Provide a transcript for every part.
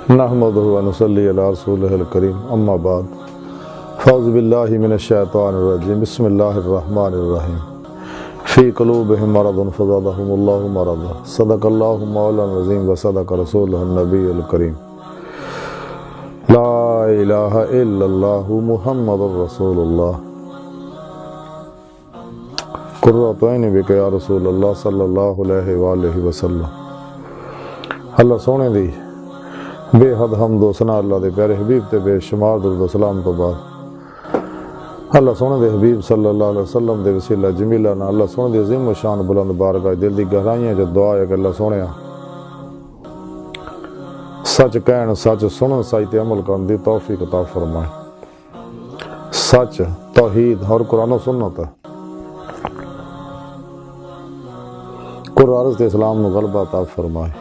نحمدہ و نصلی علی رسولہ الکریم اما بعد فاعوذ باللہ من الشیطان الرجیم بسم اللہ الرحمن الرحیم فی قلوبہم مرض فزادہم اللہ مرضا صدق اللہ مولانا العظیم و صدق رسولہ النبی الکریم لا الہ الا اللہ محمد رسول اللہ قرۃ عین بک یا رسول اللہ صلی اللہ علیہ وآلہ وسلم۔ اللہ سونے دی بے حد حمد و ثنا اللہ دے پیارے حبیب تے بے شمار درود و سلام تو بعد اللہ سونے دے حبیب صلی اللہ علیہ وسلم دے وسیلہ جمیلہ نا اللہ سونے دے عظیم و شان بلند بارگاہ دل دی گہرائیاں جو دعا ہے کہ اللہ سونیا سچ کہن سچ سنن سچ تے عمل کرن دی توفیق عطا فرمائے۔ سچ توحید اور قرآن و سنت قرآن تے اسلام نو غلبہ عطا فرمائے۔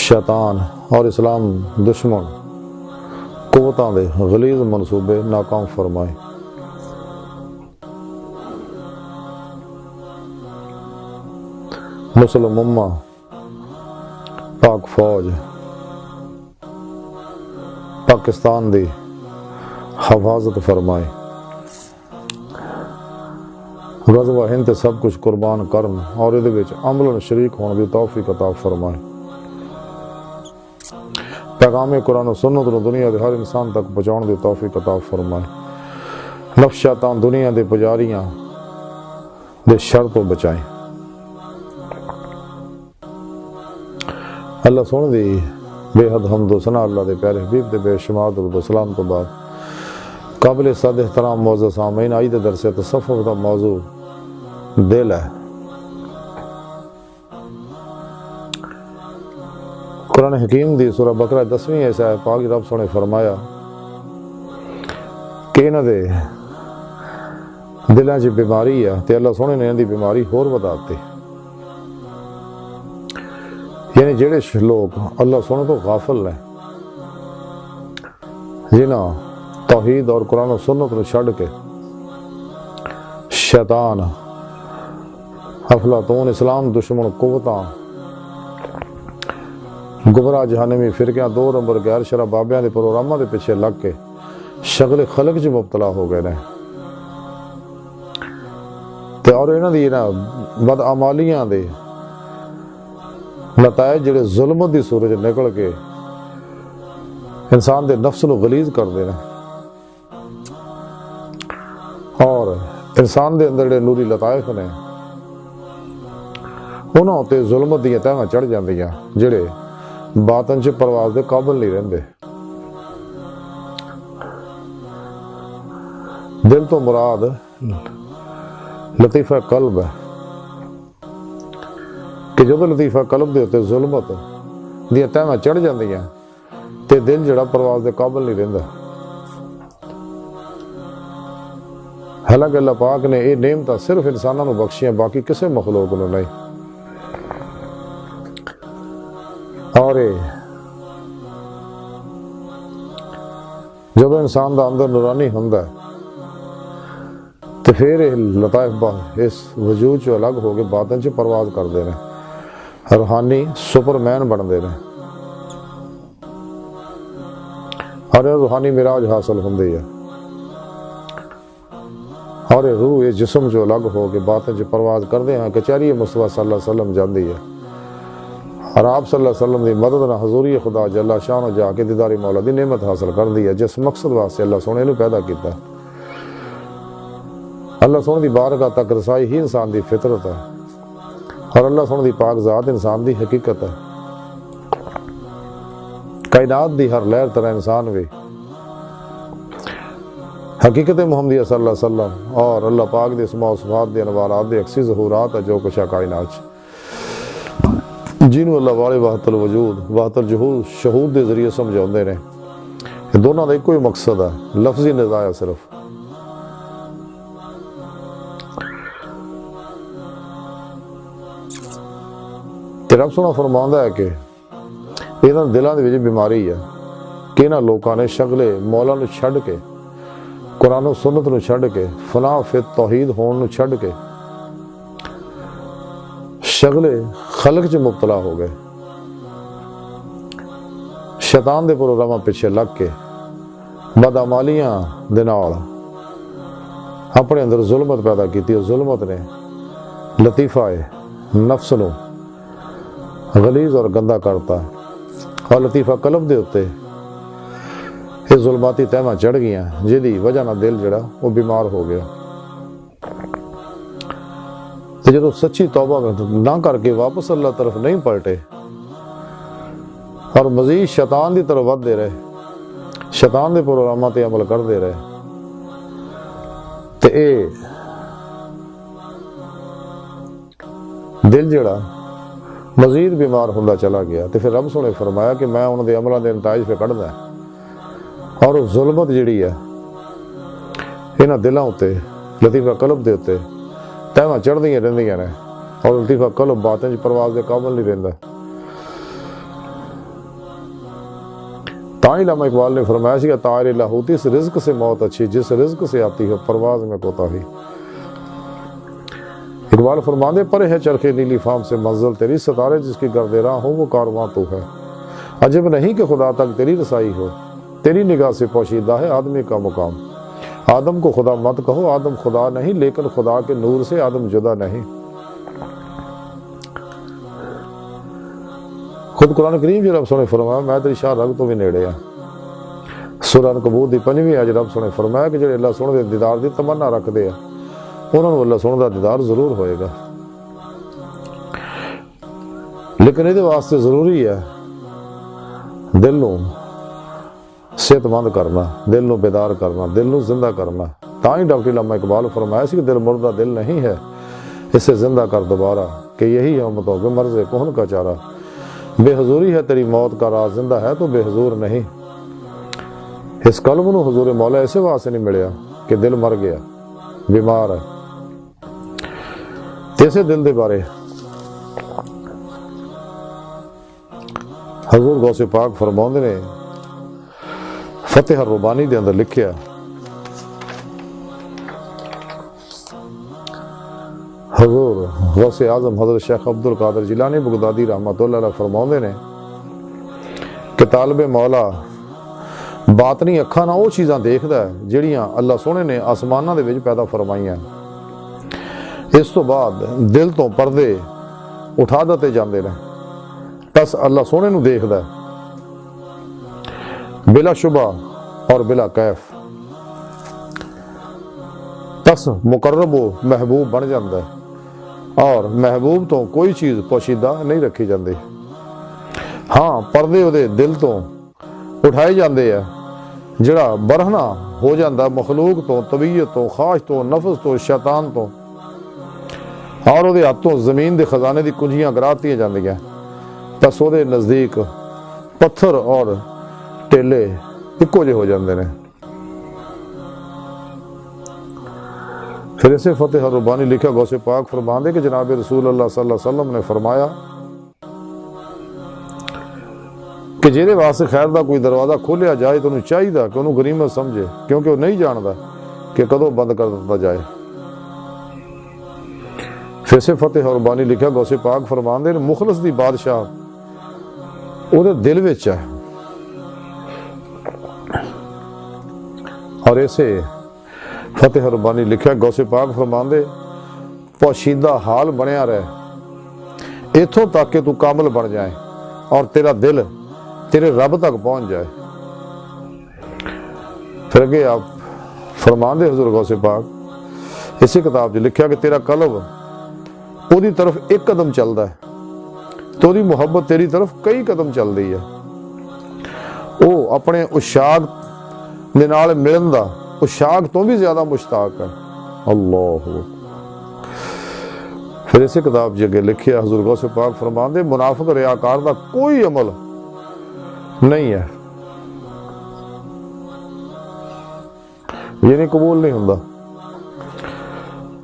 شیطان اور اسلام دشمن قوتاں دے غلیظ منصوبے ناکام فرمائے۔ مسلم امہ پاک فوج پاکستان دی حفاظت فرمائے۔ غزوہ ہند تے سب کچھ قربان کرن اور ادھے وچ عملاً شریک ہون دی توفیق عطا فرمائے۔ پیغام قرآن و سنت نو دنیا دے ہر انسان تک پہنچاؤن دی توفیق عطا فرمائے۔ نفس شیطان دنیا دے پجاریاں دے شر تو بچائیں۔ اللہ سن دی بے حد حمد و ثنا اللہ دے پیارے حبیب دے بے شمار درود و سلام تو بعد قابل صد احترام معزز سامعین، آج دے درس تصوف دا موضوع دل ہے۔ قرآن حکیم دی سورہ بقرہ 10ویں ایسا ہے پاک رب سونے فرمایا کہ انہاں دے دلاں 'چ بیماری ہے تے اللہ سونے نے انہاں دی بیماری ہور وداتی، یعنی جڑے لوگ اللہ سونے تو غافل ہیں، جنہاں توحید اور قرآن و سنت نو چھڈ کے شیطان افلاطون اسلام دشمن قوتاں گمراہ جہنمی فرقیاں دو نمبر غیر شرع بابیاں دے پروگراماں دے پیچھے لگ کے شغل خلق چ مبتلا ہو گئے نے تے اور انہاں دی نا بدعمالیاں دے نتائج جڑے ظلمت دی صورت نکل کے انسان دے نفس نو غلیظ کر دے نے اور انسان دے اندر جڑے نوری لطائف نے انہاں تے ظلمت دیاں تہاں چڑھ جاندیاں جڑے باطن چ پرواز دے قابل نہیں رہندے۔ دل تو مراد لطیفہ قلب ہے کہ جدو لطیفہ قلب دے تے ظلمت دیاں تہاں چڑھ جاندیاں تے دل جڑا پرواز دے قابل نہیں رہندا۔ حالانکہ اللہ پاک نے یہ نعمتاں صرف انساناں نو بخشیاں، باقی کسے مخلوق نو نہیں۔ اور جب انسان دا اندر نورانی ہوندا ہے تو پھر لطائف اس وجود چو الگ ہو کے باطن چ پرواز کردے نے، روحانی سپرمین بندے نے اور روحانی معراج حاصل ہوندی ہے اور روح اس جسم جو الگ ہو کے باطن چ پرواز کردے ہیں کچہری مصطفیٰ صلی اللہ علیہ وسلم جاندی ہے اور آپ صلی اللہ علیہ وسلم دی مدد نہ حضوری خدا جل شانہ جا کے دیدار مولا دی نعمت حاصل کر دی ہے جس مقصد واسطے اللہ سونے نے پیدا کیتا ہے۔ اللہ سونے دی بارگاہ تک رسائی ہی انسان دی فطرت ہے اور اللہ سونے دی پاک ذات انسان دی حقیقت ہے۔ کائنات دی ہر لہر طرح انسان بھی حقیقت محمدیہ صلی اللہ علیہ وسلم اور اللہ پاک دی اسماء و صفات دی انوارات دی اکسی ظہورات ہے جو کچھ ہے کائنات جنہوں اللہ والے وحدت الوجود وحدت الجہود شہود دے ذریعے سمجھاؤندے نے۔ دونوں دا ایک کوئی مقصد ہے، لفظی نزاع ہے صرف۔ تے رب سونا فرماوندا ہے کہ انہاں دلاں دے وچ بیماری ہے کہ انہاں لوکاں نے شغل مولا نو چھڈ کے قرآن و سنت نو چھڈ کے فنا فی توحید ہون نو چھڈ کے شغلے خلق چ مبتلا ہو گئے، شیطان دے پروگراماں پیچھے لگ کے بدعمالیاں دے نال اپنے اندر ظلمت پیدا کیتی، اور ظلمت نے لطیفہ نفس نو غلیظ اور گندا کرتا، اور لطیفہ قلب دے اتے یہ ظلماتی تہماں چڑھ گئیاں، جہدی وجہ نہ دل جڑا وہ بیمار ہو گیا۔ تو جدو سچی توبہ نہ کر کے واپس اللہ طرف نہیں پلٹے اور مزید شیطان دی طرف ود دے رہے، شیطان دے پروگرامات تے عمل کر دے رہے، تے اے دل جڑا مزید بیمار ہوندا چلا گیا۔ تے پھر رب سونے فرمایا کہ میں انہاں دے عملاں دے نتائج پہ کڈدا ہے، اور ظلمت جڑی ہے انہاں دلاں اتے لطیفہ قلب دے اتے تہماں چڑھدیاں رہندیاں نے، اور لطیفہ قلب باطن چ پرواز دے قابل نہیں رہندا۔ تاں علامہ اقبال نے فرمایا سی کہ طائر لاہوتی اس رزق سے موت اچھی، جس رزق سے آتی ہے پرواز میں کوتاہی۔ اقبال فرماندے پرے ہے چرخے نیلی فام سے منزل تیری، ستارے جس کی گرد راہ ہو وہ کارواں تو ہے، عجب نہیں کہ خدا تک تیری رسائی ہو، تیری نگاہ سے پوشیدہ ہے آدمی کا مقام۔ آدم کو خدا مت کہو، آدم خدا نہیں، لیکن خدا کے نور سے آدم جدا نہیں۔ خود قرآن کریم جو رب سونے فرمایا میں تیری شاہ رگ تو بھی نیڑے ہاں۔ سورہ عنکبوت دی 5ویں آیت رب سونے فرمایا کہ جڑے اللہ سونے دے دیدار دی تمنا رکھدے ہیں انہوں نے اللہ سونے دا دیدار ضرور ہوئے گا، لیکن یہ واسطے ضروری ہے دل نو صحت مند کرنا، دل نو بیدار کرنا، دل نو زندہ کرنا۔ تاں ہی ڈاکٹر علامہ اقبال فرمایا سی کہ دل مردہ دل نہیں ہے، اسے زندہ کر دوبارہ، کہ یہی امتوں کے مرض کہن کا چارہ۔ بے حضوری ہے تیری موت کا راز، زندہ ہے تو بے حضور نہیں۔ اس قلب نو حضور مولا ایسے واسطے نہیں ملیا کہ دل مر گیا، بیمار ہے۔ ایسے دل دے بارے حضور غوث پاک فرماؤندے نے فتح الربانی دے اندر لکھیا، حضور غوث اعظم حضرت شیخ عبد القادر جیلانی بغدادی رحمۃ اللہ علیہ فرماؤندے نے کہ طالب مولا باطنی اکھاں نال وہ چیزاں دیکھدا ہے جڑیاں اللہ سونے نے آسماناں دے وچ پیدا فرمائیاں، اس تو بعد دل تو پردے اٹھا دتے جاندے نے، بس اللہ سونے نو دیکھدا ہے بلا شبہ اور بلا کیف، بس مقرب و محبوب بن جاندہ ہے، اور محبوب تو کوئی چیز پوشیدہ نہیں رکھی جاندی۔ ہاں پردے دے دل تو اٹھائے جاندے ہیں جڑا برہنا ہو جاندہ مخلوق تو، طبیعت تو، خواہش تو، نفس تو، شیطان تو، اور وہ ہاتھوں زمین دے خزانے دی کنجیاں گراتیاں جاندیاں، بس وہ نزدیک پتھر اور ٹیلے اکو جے ہو جاندے نے۔ پھر اسے فتح الربانی لکھا غوث پاک فرماندے کہ جناب رسول اللہ صلی اللہ علیہ وسلم نے فرمایا کہ جیرے واسطے خیر دا کوئی دروازہ کھولیا جائے تو انہوں چاہیے کہ انہوں غنیمت سمجھے، کیونکہ وہ نہیں جاندا کہ کدوں بند کر دیتا جائے۔ پھر سے فتح الربانی لکھا غوث پاک فرماندے مخلص دی بادشاہ وہ دل وچ ہے، اور ایسے فتح الربانی لکھا غوث پاک فرماندے پوشیدہ حال بنیا رہے اتھوں تک کہ تو کامل بن جائے اور تیرا دل تیرے رب تک پہنچ جائے۔ پھر اگے آپ فرماندے حضور غوث پاک اسی کتاب جو لکھا کہ تیرا قلب اودی طرف ایک قدم چلدا ہے، تو دی محبت تیری طرف کئی قدم چل رہی ہے۔ وہ اپنے عشاق دے نال ملن دا عشاق تو بھی زیادہ مشتاق ہے۔ اللہ پھر اسی کتاب جگہ لکھیا حضور غوث پاک فرماندے منافق ریاکار دا کوئی عمل نہیں ہے، یہ نہیں قبول نہیں ہوندا۔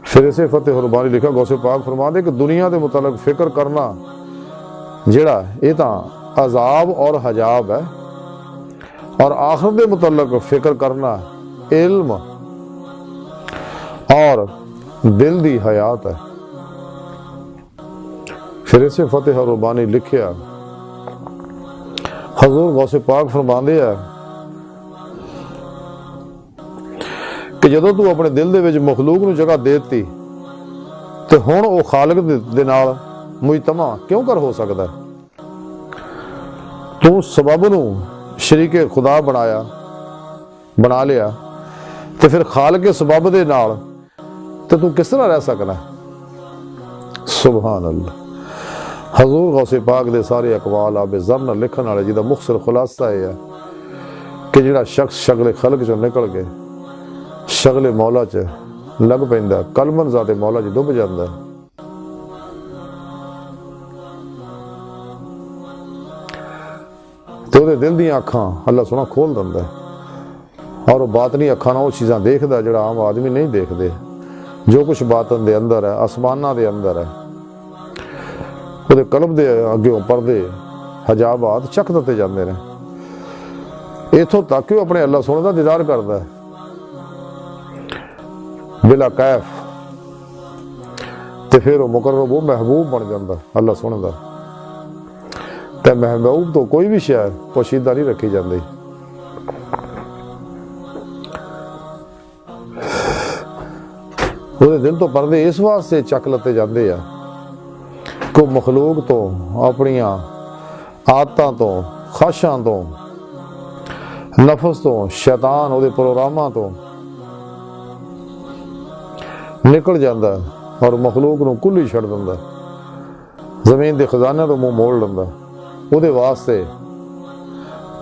پھر اسے فتح الربانی لکھا غوث پاک فرماندے کہ دنیا دے متعلق فکر کرنا جڑا یہ تاں عذاب اور حجاب ہے، اور آخرت دے متعلق فکر کرنا علم اور دل دی حیات ہے۔ پھر اسے فتح ربانی لکھیا حضور غوث پاک فرماندے ہیں کہ جدوں تو اپنے دل دے وچ مخلوق نو جگہ دیتی تے ہن او خالق دے نال مجتمع کیوں کر ہو سکدا ہے؟ تو سبب نو شریک خدا بنا لیا تے پھر خالق سبب دے نال تے تو کس طرح رہ سکنا ہے؟ سبحان اللہ۔ حضور غوث پاک دے سارے اقوال آب ذر نال لکھن والے جدا مختصر خلاصہ ہے کہ جڑا شخص شکل خلق چوں نکل کے شکل مولا چ لگ پیندا قلباً ذات مولا چ ڈب جاندا ہے۔ تے دے دل دیاں اکھاں اللہ سونا کھول دیندا ہے اور باطنی اکھاں نال وہ چیزاں دیکھدا جڑا عام آدمی نہیں دیکھدے، جو کچھ باطن دے اندر ہے آسماناں دے اندر ہے، وہ قلب دے اگوں پردے حجابات چک دتے جاندے نے، اتھوں تک کہ وہ اپنے اللہ سونے دا دیدار کردا ہے بلا کیف، تے پھر وہ مقرب وہ محبوب بن جاندا اللہ سونے دا۔ تے محبوب تو کوئی بھی شے پوشیدہ نہیں رکھی جاندی، وہ دل تو پردے اس واسطے چک لتے جاندے ہیں کہ مخلوق تو اپنی عادتاں تو خواہشاں تو نفس تو شیطان وہ پروگراماں تو نکل جاندہ اور مخلوق نو کل ہی چھڑ دیندا، زمین دے خزانے تو منہ موڑ لیندا، وہ دے واسطے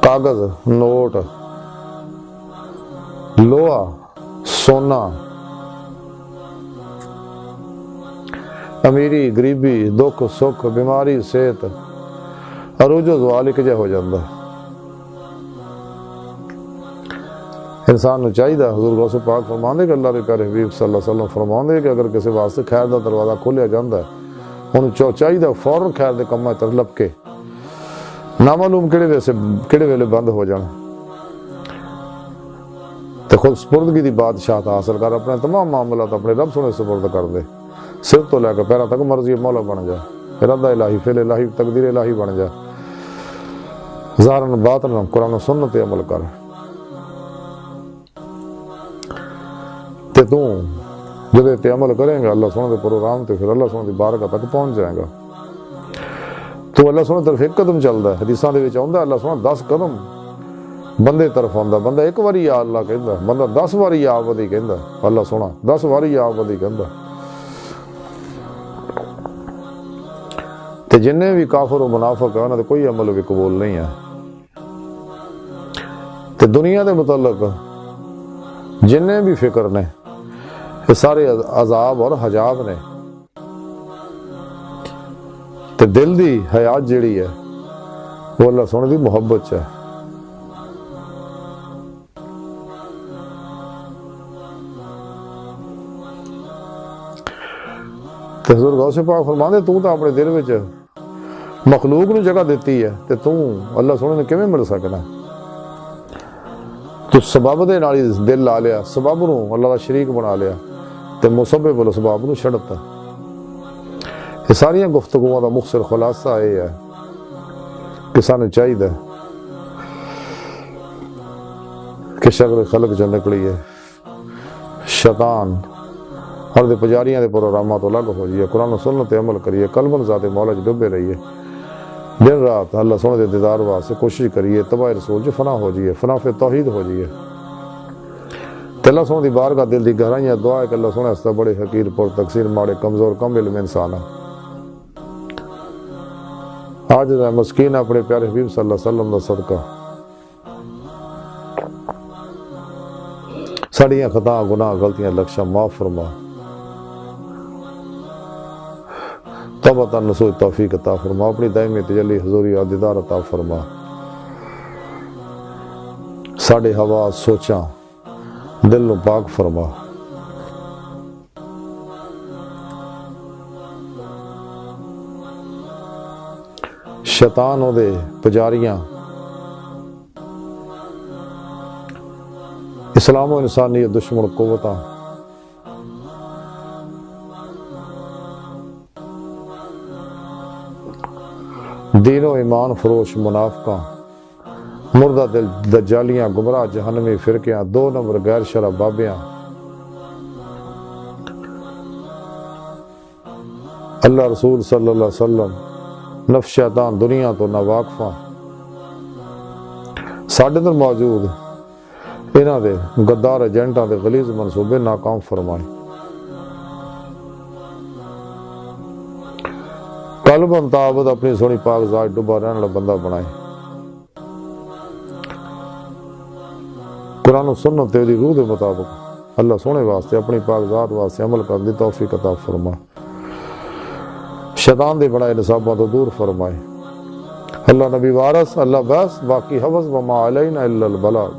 کاغذ نوٹ لوہا سونا امیری غریبی دکھ سکھ بیماری صحت عروج و زوال ایک جہ ہو جاندہ۔ انسان نو چاہیے حضور غوث پاک فرماندے کہ اللہ دے پیارے حبیب صلی اللہ علیہ وسلم فرماندے کہ اگر کسی واسطے خیر دا دروازہ کھولیا جاندہ ہے انہوں چاہیے فوراً خیر دے کماں طرف لپ کے نامعلوم کیڑے ویلے بند ہو جان تے خود سپردگی دی بادشاہت حاصل کر اپنے تمام معاملات اپنے رب سونے سپرد کر دے، سر تو لے کے پیرا تک مرضی مولا بن جا، ارادہ الہی فعل الہی تقدیر الہی بن جا، ظاہراً باطناً قرآن و سنت عمل کر تے تو جدے تے عمل کریں گا اللہ سونے دے پروگرام تے پھر اللہ سونے دی بارگاہ تک پہنچ جائے گا۔ تو اللہ سونے طرف ایک قدم چلدا ہے، حدیثاں دے وچ آندا اللہ سونے 10 قدم بندے طرف آندا، بندہ ایک واری یا اللہ کہندا، بندہ 10 واری یا ودی کہندا، اللہ سونا 10 واری یا ودی کہندا۔ تے جننے بھی کافر و منافق ہیں انہاں دے کوئی عمل بھی قبول نہیں ہے۔ تے دنیا دے متعلق جننے بھی فکر نے یہ سارے عذاب اور حجاب نے، تے دل دی حیات جیڑی ہے وہ اللہ سونے دی محبت ہے۔ تے حضور غوث پاک فرماندے تو اپنے دل وچ مخلوق نو جگہ دیتی ہے تے تو اللہ سونے نے کیویں مل سکنا؟ تو سبب دے نال دل لا لیا، سبب نو اللہ دا شریک بنا لیا تے مسبب الاسباب نو چھڑتا۔ یہ ساریاں گفتگوؤں دا مختصر خلاصہ یہ ہے کہ سانو چاہیے کہ شکل خلق جو نکلی ہے شیطان اور دے پجاریاں دے پروگرامات تو الگ ہو جائیے، قرآن و سنت عمل کریے، قلباً ذات مولا چ ڈبے رہیے، دن رات اللہ سونے دے دیدار واسطے کوشش کریے، تباہ رسول جو فنا ہو جائیے، فنا فی توحید ہو جائیے۔ تے اللہ سونے دی بارگاہ دل دی گہرائیاں دعا ہے کہ اللہ سونے اس بڑے حقیر پر تقصیر ماڑے کمزور کم علم انسان ہے، آج دا مسکین اپنے پیارے حبیب صلی اللہ علیہ وسلم دا صدقہ ساڑیاں خطا گناہ غلطیاں لکشہ معاف فرما، توبہ نصوح توفیق عطا فرما، اپنی دائمی تجلی حضوری اور دیدار عطا فرما، ساڑے ہوا سوچاں دل نو پاک فرما۔ شیطان ہو دے پجاریاں اسلام و انسانیت دشمن قوتاں دین و ایمان فروش منافقاں، مردہ دل دجالیاں، گمراہ جہنمی فرقیاں، 2 نمبر غیر شرع بابیاں، اللہ رسول صلی اللہ علیہ وسلم، نفس شیطان، دنیا تو ناواقفاں ساڈے اندر موجود انہاں دے غدار ایجنٹاں دے غلیظ منصوبے ناکام فرمائے۔ قلب مطابق اپنی سونی پاک ذات ڈوبا رہنے والا بندہ بنائے، قرآن و سنت تیری روح دے مطابق اللہ سونے واسطے اپنی پاک ذات واسطے عمل کرنے دی توفیق عطا فرمائے، شیطان دے بڑائے نصابہ تو دور فرمائے۔ اللہ نبی وارث، اللہ بس، باقی حفظ، وما علینا الا البلاغ۔